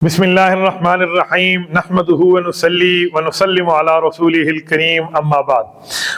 بسم اللہ الرحمن الرحیم نحمدہ ونصلی ونسلم علی رسولہ الکریم اما بعد۔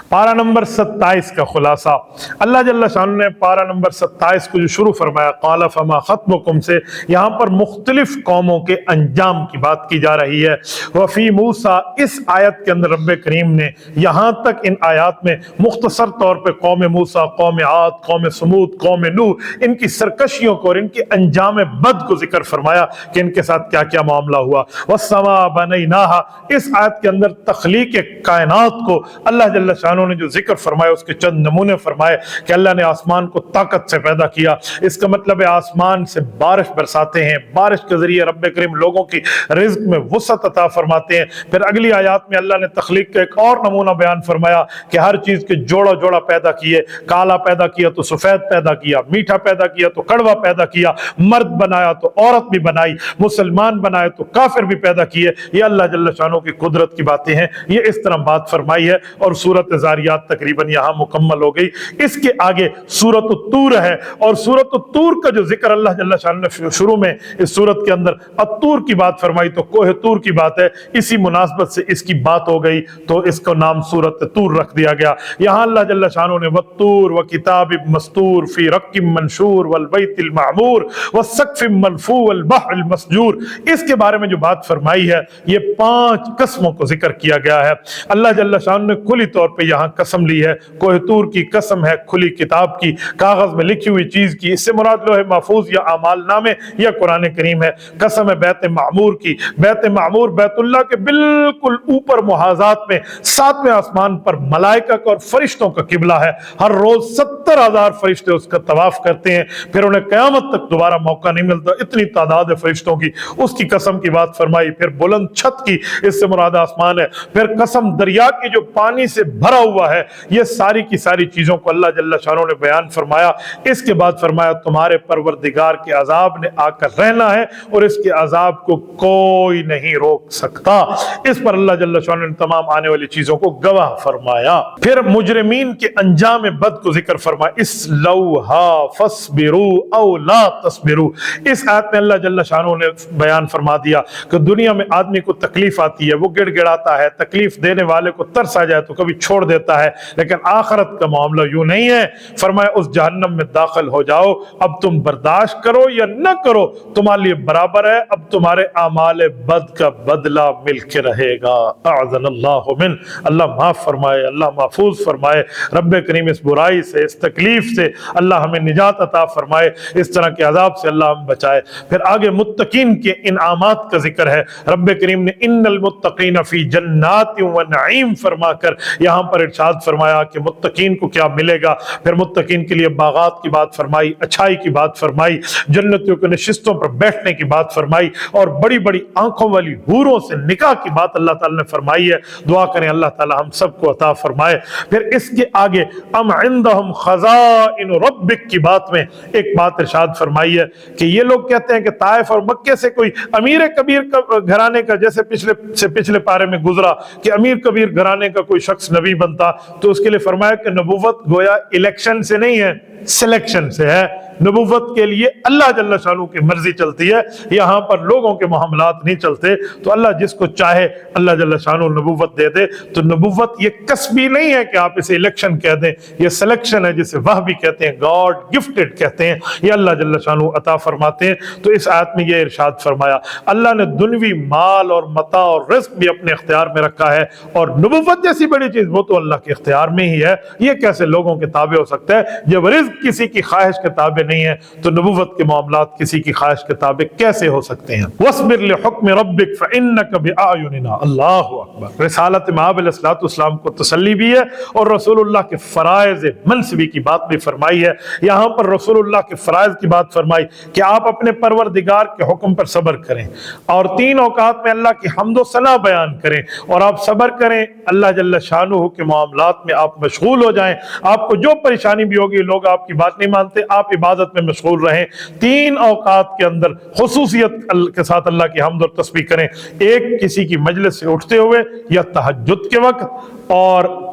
پارہ نمبر 27 کا خلاصہ، اللہ جل شانہ نے پارہ نمبر 27 کو جو شروع فرمایا قال فما خطبکم سے، یہاں پر مختلف قوموں کے انجام کی بات کی جا رہی ہے۔ وفی موسیٰ، اس آیت کے اندر رب کریم نے یہاں تک ان آیات میں مختصر طور پہ قوم موسیٰ، قوم عاد، قوم سمود، قوم نوح، ان کی سرکشیوں کو اور ان کے انجام بد کو ذکر فرمایا کہ ان کے ساتھ کیا کیا معاملہ ہوا۔ والسماء بنیناها، اس آیت کے اندر تخلیق کائنات کو اللہ جل شانہ نے جو ذکر فرمایا اس کے چند نمونے فرمائے کہ اللہ نے آسمان کو طاقت سے پیدا کیا، اس کا مطلب ہے آسمان سے بارش برساتے ہیں، بارش کے ذریعے رب کریم لوگوں کی رزق میں وسعت عطا فرماتے ہیں۔ پھر اگلی آیات میں اللہ نے تخلیق کا ایک اور نمونہ بیان فرمایا کہ ہر چیز کے جوڑا جوڑا پیدا کیے، کالا پیدا کیا تو سفید پیدا کیا، میٹھا پیدا کیا تو کڑوا پیدا کیا، مرد بنایا تو عورت بھی بنائی، مسلمان بنائے تو کافر بھی پیدا کیے۔ یہ اللہ جل شانہ کی قدرت کی باتیں ہیں، یہ اس طرح بات فرمائی ہے۔ اور سورۃ زاریات تقریباً یہاں مکمل ہو گئی۔ اس کے آگے سورۃ الطور ہے، اور سورۃ الطور کا جو ذکر اللہ جل شانہ نے شروع میں اس سورت کے اندر الطور کی بات فرمائی تو کوہ طور کی بات ہے، اسی مناسبت سے اس کی بات ہو گئی تو اس کا نام سورۃ طور رکھ دیا گیا۔ یہاں اللہ جل شانہ نے والطور وکتاب مستور فی رق منشور والبیت المعمور والسقف المرفوع والبحر المسجور، اس کے بارے میں جو بات فرمائی ہے یہ 5 قسموں کو ذکر کیا گیا ہے۔ اللہ جل شانہ نے کھلی طور پہ یہاں قسم لی ہے، کوہ طور کی قسم ہے کھلی کتاب کی، کاغذ میں لکھی ہوئی چیز کی، اس سے مراد لوح محفوظ یا اعمال نامے یا قرآن کریم ہے۔ قسم ہے بیت معمور کی، بیت معمور بیت اللہ کے بالکل اوپر محاذات میں 7ویں آسمان پر ملائکہ کا اور فرشتوں کا قبلہ ہے، ہر روز 70,000 فرشتے اس کا طواف کرتے ہیں، پھر انہیں قیامت تک دوبارہ موقع نہیں ملتا، اتنی تعداد ہے فرشتوں کی، اس کی قسم کی بات فرمائی۔ پھر بلند چھت کی، اس سے مراد آسمان ہے۔ پھر قسم دریا کی جو پانی سے بھرا ہوا ہے، یہ ساری کی ساری چیزوں کو اللہ جل شانہ نے بیان فرمایا۔ اس کے بعد فرمایا تمہارے پروردگار کے عذاب نے آ کر رہنا ہے اور اس کے عذاب کو کوئی نہیں روک سکتا۔ اس پر اللہ جل شانہ نے تمام آنے والی چیزوں کو گواہ فرمایا۔ پھر مجرمین کے انجام بد کو ذکر فرمایا، اسلوہا فاصبروا او لا تصبروا۔ اس آیت میں اللہ جل شانہ نے بیان فرما دیا کہ دنیا میں آدمی کو تکلیف آتی ہے، وہ گڑ گڑاتا ہے، تکلیف دینے والے کو ترس آ جائے تو کبھی چھوڑ دیتا ہے، لیکن آخرت کا معاملہ یوں نہیں ہے۔ فرمایا اس جہنم میں داخل ہو جاؤ، اب تم برداشت کرو یا نہ کرو تمہارے لیے برابر ہے، اب تمہارے اعمال بد کا بدلہ مل کے رہے گا۔ اعاذنا اللہ من، اللہ معاف فرمائے، اللہ محفوظ فرمائے رب کریم اس برائی سے، اس تکلیف سے اللہ ہمیں نجات عطا فرمائے، اس طرح کے عذاب سے اللہ ہم بچائے۔ پھر آگے متقین کے انعامات کا ذکر ہے، رب کریم نے ان المتقین فی جنات و نعیم فرما کر یہاں پر ارشاد فرمایا کہ متقین کو کیا ملے گا۔ پھر متقین کے لیے باغات کی بات فرمائی، اچھائی کی بات فرمائی، جنتیوں کے نشستوں پر بیٹھنے کی بات فرمائی، اور بڑی بڑی آنکھوں والی حوروں سے نکاح کی بات اللہ تعالی نے فرمائی ہے۔ دعا کریں اللہ تعالی ہم سب کو عطا فرمائے۔ پھر اس کے آگے ام عندہم خزائن ربک کی بات میں ایک بات ارشاد فرمائی ہے کہ یہ لوگ کہتے ہیں کہ طائف اور مکے سے کوئی امیر کبیر گھرانے کا، جیسے پچھلے پارے میں گزرا کہ امیر کبیر گھرانے کا کوئی شخص نبی بنتا تو اس کے لیے فرمایا کہ نبوت گویا الیکشن سے نہیں ہے، سلیکشن سے ہے۔ نبوت کے لیے اللہ جل شانہ کی مرضی چلتی ہے، یہاں پر لوگوں کے معاملات نہیں چلتے، تو اللہ جس کو چاہے اللہ جل شانہ نبوت دے دے۔ تو نبوت یہ کسبی نہیں ہے کہ آپ اسے الیکشن کہہ دیں، یہ سلیکشن ہے جسے وہ بھی کہتے ہیں، گاڈ گفٹڈ کہتے ہیں، یہ اللہ جل شانہ عطا فرماتے ہیں۔ تو اس آیت میں یہ ارشاد فرمایا اللہ نے دنوی مال اور متاع اور رزق بھی اپنے اختیار میں رکھا ہے، اور نبوت جیسی بڑی چیز وہ تو اللہ کے اختیار میں ہی ہے، یہ کیسے لوگوں کے تابع ہو سکتا ہے؟ جب رزق کسی کی خواہش کے تابع نہیں ہے تو نبوت کے معاملات کسی کی خواہش کے تابع کیسے ہو سکتے ہیں؟ وَاصْبِرْ لِحُكْمِ رَبِّكَ فَإِنَّكَ بِأَعْيُنِنَا، اللہ اکبر۔ رسالت مآب علیہ السلام کو تسلی بھی ہے اور رسول اللہ کے فرائض منصبی کی بات بھی فرمائی ہے۔ یہاں پر رسول اللہ کے فرائض کی بات فرمائی کہ آپ اپنے پروردگار کے حکم پر صبر کریں، اور 3 اوقات میں اللہ کی حمد و ثنا بیان کریں، اور آپ صبر کریں، اللہ جل شانہ کے معاملات میں آپ مشغول ہو جائیں۔ آپ کو جو پریشانی بھی ہوگی، لوگ آپ کی بات نہیں مانتے، آپ عبادت میں مشغول رہیں۔ 3 اوقات کے اندر خصوصیت کے ساتھ اللہ کی حمد اور تسبیح کریں، ایک کسی کی مجلس سے اٹھتے ہوئے یا تہجد کے وقت، اور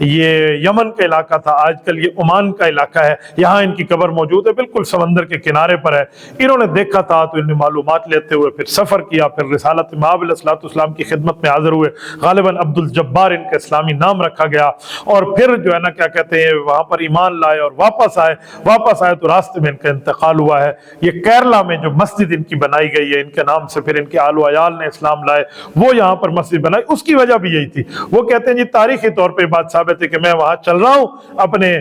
یہ یمن کا علاقہ تھا، آج کل یہ عمان کا علاقہ ہے، یہاں ان کی قبر موجود ہے، بالکل سمندر کے کنارے پر ہے۔ انہوں نے دیکھا تھا تو انہیں معلومات لیتے ہوئے پھر سفر کیا، پھر رسالت مآب علیہ السلام کی خدمت میں حاضر ہوئے، غالباً عبد الجبار ان کا اسلامی نام رکھا گیا، اور پھر جو ہے نا کیا کہتے ہیں وہاں پر ایمان لائے اور واپس آئے تو راستے میں ان کا انتقال ہوا ہے۔ یہ کیرلا میں جو مسجد ان کی بنائی گئی ہے ان کے نام سے، پھر ان کے آل و عیال نے اسلام لائے، وہ یہاں پر مسجد بنائی، اس کی وجہ بھی یہی تھی۔ وہ کہتے ہیں جی تاریخی طور پہ بات ثابت ہے کہ میں وہاں چل رہا ہوں اپنے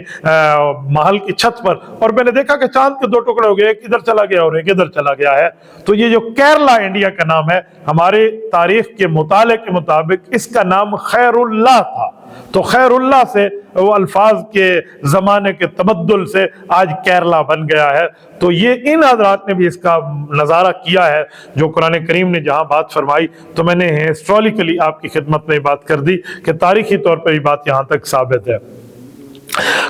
محل کی چھت پر، اور میں نے دیکھا کہ چاند کے دو ٹکڑے ہو گئے، ایک ادھر چلا گیا اور ایک ادھر چلا گیا ہے۔ تو یہ جو کیرلا انڈیا کا نام ہے، ہمارے تاریخ کے مطالعے کے مطابق اس کا نام خیر اللہ تھا، تو خیر اللہ سے وہ الفاظ کے زمانے کے تبدل سے آج کیرلا بن گیا ہے۔ تو یہ ان حضرات نے بھی اس کا نظارہ کیا ہے، جو قرآن کریم نے جہاں بات فرمائی تو میں نے ہسٹوریکلی آپ کی خدمت میں بات کر دی کہ تاریخی طور پر یہ بات یہاں تک ثابت ہے۔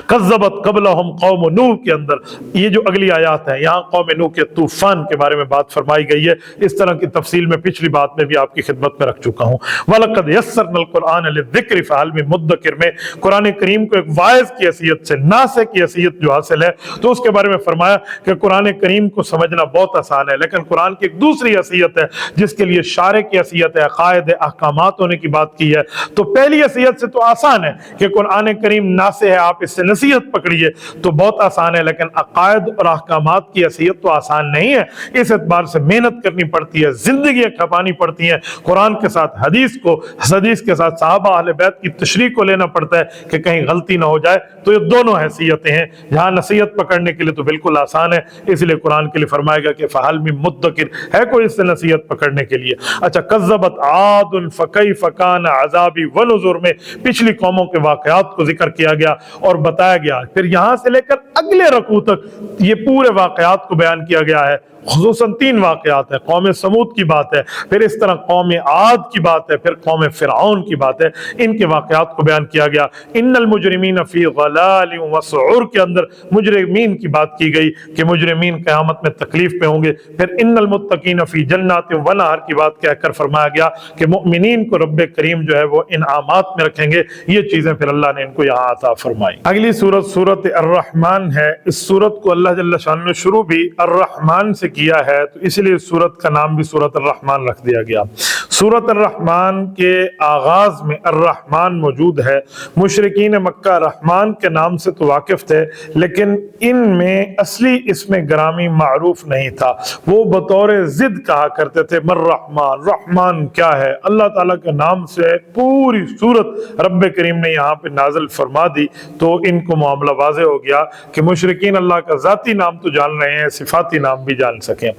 کذبت قبلہم قوم نوح کے اندر یہ جو اگلی آیات ہیں، یہاں قوم نوح کے طوفان کے بارے میں بات فرمائی گئی ہے۔ اس طرح کی تفصیل میں پچھلی بات میں بھی آپ کی خدمت میں رکھ چکا ہوں۔ وَلَقَدْ يَسَّرْنَا الْقُرْآنَ لِلذِّكْرِ فَهَلْ مِن مُدَّكِرٍ میں قرآن کریم کو ایک واعظ کی حیثیت سے، ناصح کی حیثیت جو حاصل ہے، تو اس کے بارے میں فرمایا کہ قرآن کریم کو سمجھنا بہت آسان ہے، لیکن قرآن کی ایک دوسری حیثیت ہے جس کے لیے شارع کی حیثیت ہے، قائد احکامات ہونے کی بات کی ہے۔ تو پہلی حیثیت سے تو آسان ہے کہ قرآن کریم ناصح ہے، آپ اس سے نصیحت پکڑیے تو بہت آسان ہے، لیکن عقائد اور احکامات کی حیثیت تو آسان نہیں ہے۔ اس اعتبار سے محنت کرنی پڑتی ہے، زندگیاں کھپانی پڑتی ہیں، قرآن کے ساتھ حدیث کو، حدیث کے ساتھ صحابہ اہل بیت کی تشریح کو لینا پڑتا ہے کہ کہیں غلطی نہ ہو جائے۔ تو یہ دونوں حیثیتیں ہیں، جہاں نصیحت پکڑنے کے لیے تو بالکل آسان ہے، اس لیے قرآن کے لیے فرمائے گا کہ فَهَلْ مِن مُدَّكِرٍ ہے کوئی اس سے نصیحت پکڑنے کے لیے۔ اچھا، کذبت عاد فکیف کان عذابی ونذر میں پچھلی قوموں کے واقعات کو ذکر کیا گیا اور بتایا گیا، پھر یہاں سے لے کر اگلے رکوع تک یہ پورے واقعات کو بیان کیا گیا ہے۔ خصوصاً 3 واقعات ہیں، قوم سمود کی بات ہے، پھر اس طرح قوم عاد کی بات ہے، پھر قوم فرعون کی بات ہے، ان کے واقعات کو بیان کیا گیا۔ ان المجرمین فی ضلال وسعور کے اندر مجرمین کی بات کی گئی کہ مجرمین قیامت میں تکلیف میں ہوں گے۔ پھر ان المتقین فی جنات ونہر کی بات کہہ کر فرمایا گیا کہ مؤمنین کو رب کریم جو ہے وہ انعامات میں رکھیں گے۔ یہ چیزیں پھر اللہ نے ان کو یہاں عطا فرمائی۔ اگلی سورت الرحمن ہے۔ اس سورت کو اللہ جل شانہ نے شروع بھی الرحمن سے کیا ہے، تو اس لیے اس سورت کا نام بھی سورت الرحمن رکھ دیا گیا۔ سورت الرحمن کے آغاز میں الرحمن موجود ہے۔ مشرکین مکہ رحمان کے نام سے تو واقف تھے، لیکن ان میں اصلی اسم گرامی معروف نہیں تھا، وہ بطور ضد کہا کرتے تھے مر رحمان، رحمان کیا ہے؟ اللہ تعالیٰ کے نام سے پوری سورت رب کریم نے یہاں پہ نازل فرما دی، تو ان کو معاملہ واضح ہو گیا کہ مشرکین اللہ کا ذاتی نام تو جان رہے ہیں، صفاتی نام بھی جان سکیں۔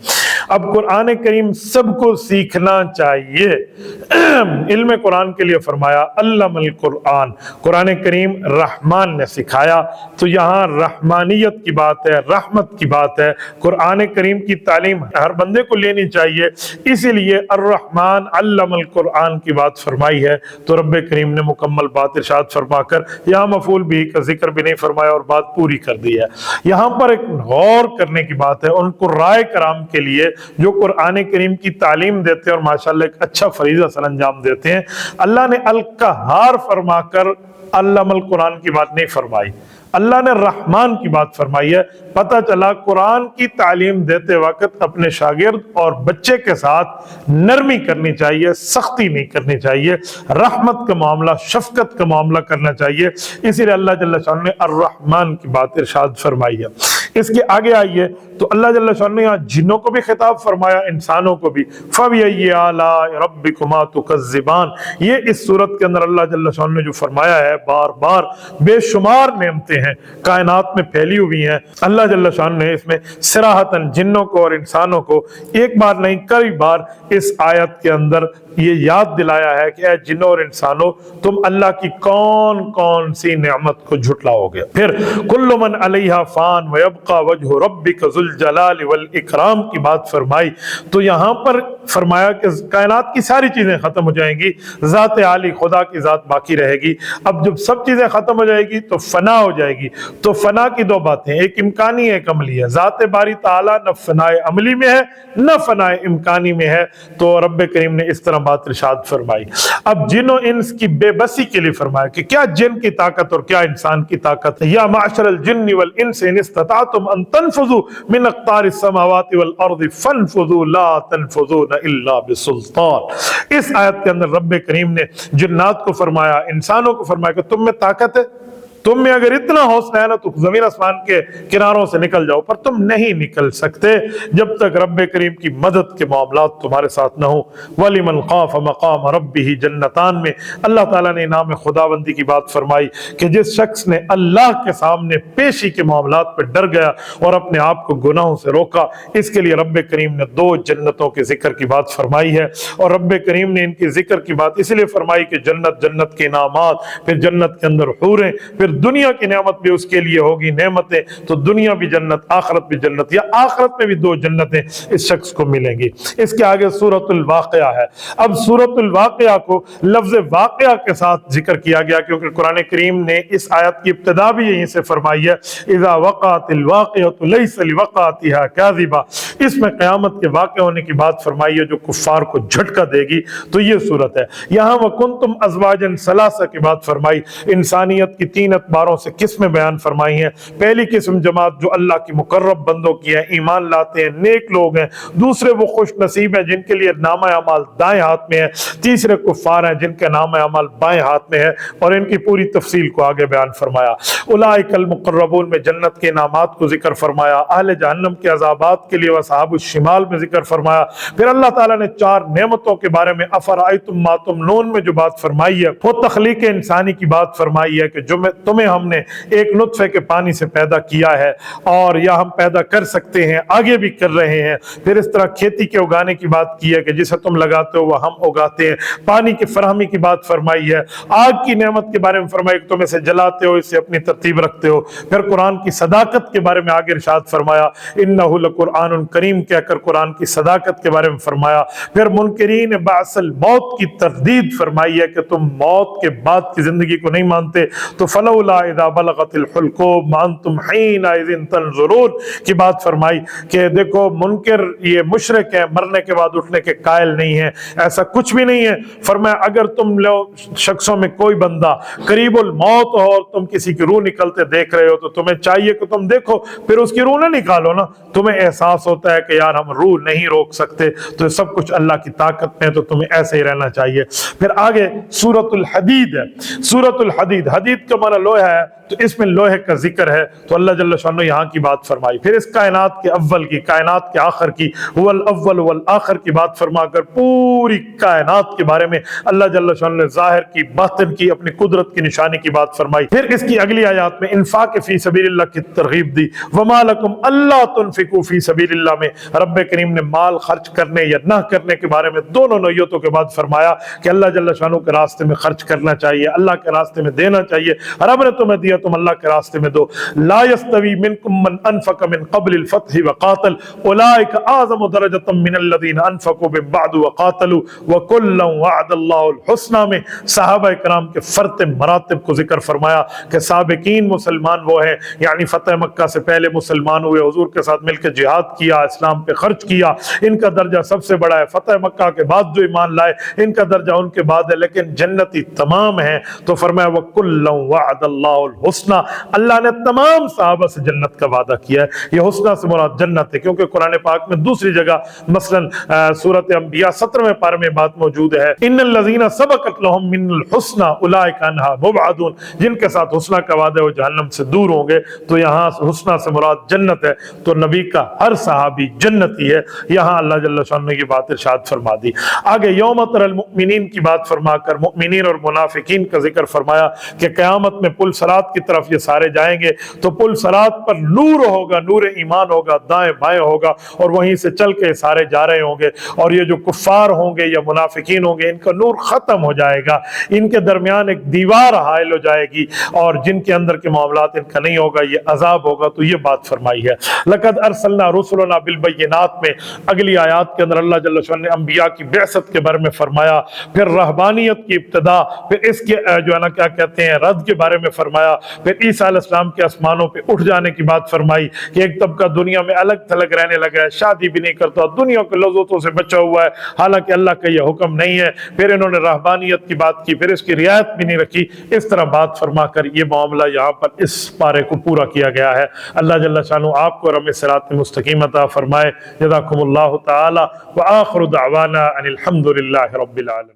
اب قرآن کریم سب کو سیکھنا چاہیے۔ علم قرآن کے لیے فرمایا علم القرآن، قرآن کریم رحمان نے سکھایا، تو یہاں رحمانیت کی بات ہے، رحمت کی بات ہے۔ قرآن کریم کی تعلیم ہر بندے کو لینی چاہیے، اسی لیے الرحمن علم القرآن کی بات فرمائی ہے۔ تو رب کریم نے مکمل بات ارشاد فرما کر یہاں مفعول بھی کا ذکر بھی نہیں فرمایا اور بات پوری کر دی ہے۔ یہاں پر ایک غور کرنے کی بات ہے ان قرائے کرام کے لیے جو قرآن کریم کی تعلیم دیتے ہیں اور ماشاءاللہ ایک اچھا فریضہ سر انجام دیتے ہیں۔ اللہ نے القہار فرما کر علم القرآن کی بات نہیں فرمائی، اللہ نے رحمان کی بات فرمائی ہے۔ پتہ چلا قرآن کی تعلیم دیتے وقت اپنے شاگرد اور بچے کے ساتھ نرمی کرنی چاہیے، سختی نہیں کرنی چاہیے، رحمت کا معاملہ، شفقت کا معاملہ کرنا چاہیے۔ اسی لیے اللہ جل شانہ نے الرحمن کی بات ارشاد فرمائی ہے۔ اس کے آگے آئیے تو اللہ جل شانہ نے یہاں جنوں کو بھی خطاب فرمایا، انسانوں کو بھی۔ فَبِأَيِّ آلَاءِ رَبِّكُمَا تُكَذِّبَانِ، یہ اس صورت کے اندر اللہ جل شانہ نے جو فرمایا ہے، بار بار بے شمار نعمتیں ہیں کائنات میں پھیلی ہوئی ہیں۔ اللہ جل شانہ نے اس میں صراحتاً جنوں کو اور انسانوں کو ایک بار نہیں کئی بار اس آیت کے اندر یہ یاد دلایا ہے کہ اے جنوں اور انسانوں، تم اللہ کی کون کون سی نعمت کو جھٹلاؤ گے۔ پھر کل من علیہا فان ویبقى وجہ ربک ذو الجلال والاکرام کی بات فرمائی، تو یہاں پر فرمایا کہ کائنات کی ساری چیزیں ختم ہو جائیں گی، ذات عالی خدا کی ذات باقی رہے گی۔ اب جب سب چیزیں ختم ہو جائے گی تو فنا ہو جائے گی۔ تو فنا کی 2 باتیں، ایک امکانی ایک عملی ہے۔ ذات باری تعالیٰ نہ فنا عملی میں ہے نہ فنا امکانی میں ہے، تو رب کریم نے اس طرح بات ارشاد فرمائی۔ اب جن و انس کی بے بسی کے لیے فرمایا کہ کیا جن کی طاقت اور کیا انسان کی طاقت ہے۔ یا معشر الجن والانس ان استطعتم ان تنفذوا من اقطار السماوات والارض فانفذوا لا تنفذون الا بسلطان۔ اس آیت کے اندر رب کریم نے جنات کو فرمایا، انسانوں کو فرمایا کہ تم میں طاقت ہے، تم میں اگر اتنا حوصلہ ہے نا تو زمین آسمان کے کناروں سے نکل جاؤ، پر تم نہیں نکل سکتے جب تک رب کریم کی مدد کے معاملات تمہارے ساتھ نہ ہو۔ وَلِمَنْ خَافَ مَقَامَ رَبِّهِ جنتان میں اللہ تعالیٰ نے انعام خداوندی کی بات فرمائی کہ جس شخص نے اللہ کے سامنے پیشی کے معاملات پہ ڈر گیا اور اپنے آپ کو گناہوں سے روکا، اس کے لیے رب کریم نے 2 جنتوں کے ذکر کی بات فرمائی ہے۔ اور رب کریم نے ان کی ذکر کی بات اس لیے فرمائی کہ جنت کے انعامات، پھر جنت کے اندر حوریں، پھر دنیا کی نعمت بھی اس کے لیے ہوگی، نعمتیں تو دنیا بھی جنت آخرت بھی جنت، یا آخرت میں بھی 2 جنتیں اس شخص کو ملیں گی۔ اس کے آگے سورۃ الواقعہ ہے۔ اب سورۃ الواقعہ کو لفظ واقعہ کے ساتھ ذکر کیا گیا کیونکہ قرآن کریم نے اس آیت کی ابتدا بھی یہیں سے فرمائی ہے، اذا وقعت الواقعۃ لیس لوقعتها کاذبہ۔ اس میں قیامت کے واقع ہونے کی بات فرمائی ہے جو کفار کو جھٹکا دے گی، تو یہ صورت ہے۔ یہاں وکنتم ازواجا ثلاثہ کی بات فرمائی، انسانیت کی 3 اعتباروں سے قسمیں بیان فرمائی ہیں۔ پہلی قسم جماعت جو اللہ کی مقرب بندوں کی ہے، ایمان لاتے ہیں، نیک لوگ ہیں۔ دوسرے وہ خوش نصیب ہیں جن کے لیے نامہ اعمال دائیں ہاتھ میں ہے۔ تیسرے کفار ہیں جن کے نامہ اعمال بائیں ہاتھ میں ہے، اور ان کی پوری تفصیل کو آگے بیان فرمایا۔ اولئک المقربون میں جنت کے انعامات کو ذکر فرمایا، اہل جہنم کے عذابات کے لیے اصحاب الشمال میں ذکر فرمایا۔ پھر اللہ تعالیٰ نے 4 نعمتوں کے بارے میں افرأیتم ما تمنون میں جو بات فرمائی ہے وہ تخلیق انسانی کی بات فرمائی ہے کہ جو تمہیں ہم نے ایک نطفے کے پانی سے پیدا کیا ہے اور یا ہم پیدا کر سکتے ہیں، آگے بھی کر رہے ہیں۔ پھر اس طرح کھیتی کے اگانے کی بات کی ہے کہ جسے تم لگاتے ہو وہ ہم اگاتے ہیں۔ پانی کی فراہمی کی بات فرمائی ہے۔ آگ کی نعمت کے بارے میں فرمائی کہ تم اسے جلاتے ہو، اسے اپنی ترتیب رکھتے ہو۔ پھر قرآن کی صداقت کے بارے میں آگے ارشاد فرمایا، انہ لقرآن کریم کہہ کر قرآن کی صداقت کے بارے میں فرمایا۔ پھر منکرین بعث الموت کی تردید فرمائی ہے کہ تم موت کے بعد کی زندگی کو نہیں مانتے، تو فلولا اذا بلغت الحلقوم وانتم حینئذ تنظرون کی بات فرمائی کہ دیکھو منکر یہ مشرک ہے، مرنے کے بعد اٹھنے کے قائل نہیں ہے، ایسا کچھ بھی نہیں ہے۔ فرمایا اگر تم لوگ شخصوں میں کوئی بندہ قریب الموت ہو اور تم کسی کی روح نکلتے دیکھ رہے ہو تو تمہیں چاہیے کہ تم دیکھو، پھر اس کی روح نہ نکالو نا۔ تمہیں احساس ہوتا ہے کہ یار ہم روح نہیں روک سکتے، تو سب کچھ اللہ کی طاقت میں، تو تمہیں ایسے ہی رہنا چاہیے۔ پھر آگے سورۃ الحدید ہے۔ سورۃ الحدید، حدید کا معنی لوہا ہے، تو اس میں لوہے کا ذکر ہے، تو اللہ جل شانہ یہاں کی بات فرمائی۔ پھر اس کائنات کے اول کی، کائنات کے آخر کی، هو الاول والآخر کی بات فرما کر پوری کائنات کے بارے میں اللہ جل شانہ نے ظاہر کی، باطن کی، اپنی قدرت کی نشانی کی بات فرمائی۔ پھر اس کی اگلی آیات میں انفاق فی سبیل اللہ کی ترغیب دی۔ وما لکم الا تنفقوا فی سبیل اللہ میں رب کریم نے مال خرچ کرنے یا نہ کرنے کے بارے میں دونوں نوعیتوں کے بعد فرمایا کہ اللہ جل شانہ کے راستے میں خرچ کرنا چاہیے، اللہ کے راستے میں دینا چاہیے۔ رب نے تمہیں دیا، تم اللہ کے راستے میں دو۔ لا یستوی منکم من انفق من قبل الفتح وقاتل اولئک اعظم درجۃ من الذین انفقوا من بعد وقاتلوا وکلا وعد اللہ الحسنی میں صحابہ کرام کے فرط مراتب کو ذکر فرمایا کہ سابقین مسلمان وہ ہیں، یعنی فتح مکہ سے پہلے مسلمان ہوئے، حضور کے ساتھ مل کے جہاد کیا، اسلام پہ خرچ کیا، ان کا درجہ سب سے بڑا ہے۔ فتح مکہ کے بعد جو ایمان لائے ان کا درجہ ان کے بعد ہے، لیکن جنتی تمام ہیں۔ تو فرمایا وکلا وعد اللہ الحسنی، اللہ نے تمام صحابہ سے جنت کا وعدہ کیا ہے۔ یہ حسنہ سے مراد جنت ہے، کیونکہ قرآن پاک میں دوسری جگہ مثلا سورۃ انبیاء 17ویں پارے میں بات موجود ہے، ان الذین سبقت لهم من الحسنى اولئک عنها مبعدون، جن کے ساتھ حسنہ کا وعدہ ہے وہ جہنم سے دور ہوں گے۔ تو یہاں حسنہ سے مراد جنت ہے، تو نبی کا ہر صحابی جنتی ہے۔ یہاں اللہ جل شانہ نے یہ بات ارشاد فرما دی۔ آگے یوم تری المؤمنین کی بات فرما کر مؤمنین اور منافقین کا ذکر فرمایا کہ قیامت میں پل صراط کی طرف یہ سارے جائیں گے، تو پل صراط پر نور ہوگا، نور ایمان ہوگا، دائیں بائیں ہوگا، اور وہیں سے چل کے سارے جا رہے ہوں گے۔ اور یہ جو کفار ہوں گے یا منافقین ہوں گے ان کا نور ختم ہو جائے گا، ان کے درمیان ایک دیوار حائل ہو جائے گی، اور جن کے اندر کے معاملات ان کا نہیں ہوگا یہ عذاب ہوگا۔ تو یہ بات فرمائی ہے۔ لقد ارسلنا رسلنا بالبینات میں اگلی آیات کے اندر اللہ جل شانہ نے انبیاء کی بعثت کے بارے میں فرمایا، پھر رہبانیت کی ابتدا، پھر اس کے جو ہے نا کیا کہتے ہیں رد کے بارے میں فرمایا، پھر عیسیٰ علیہ السلام کے آسمانوں پہ اٹھ جانے کی بات فرمائی کہ ایک طبقہ دنیا میں الگ تھلگ رہنے لگا ہے، شادی بھی نہیں کرتا، دنیا کے لذتوں سے بچا ہوا ہے، حالانکہ اللہ کا یہ حکم نہیں ہے۔ پھر انہوں نے رہبانیت کی بات کی، پھر اس کی رعایت بھی نہیں رکھی۔ اس طرح بات فرما کر یہ معاملہ یہاں پر اس پارے کو پورا کیا گیا ہے۔ اللہ جل شانہ آپ کو رم صراط مستقیم عطا فرمائے۔ جزاکم اللہ تعالی وآخر دعوانا ان الحمد للہ رب العالمین۔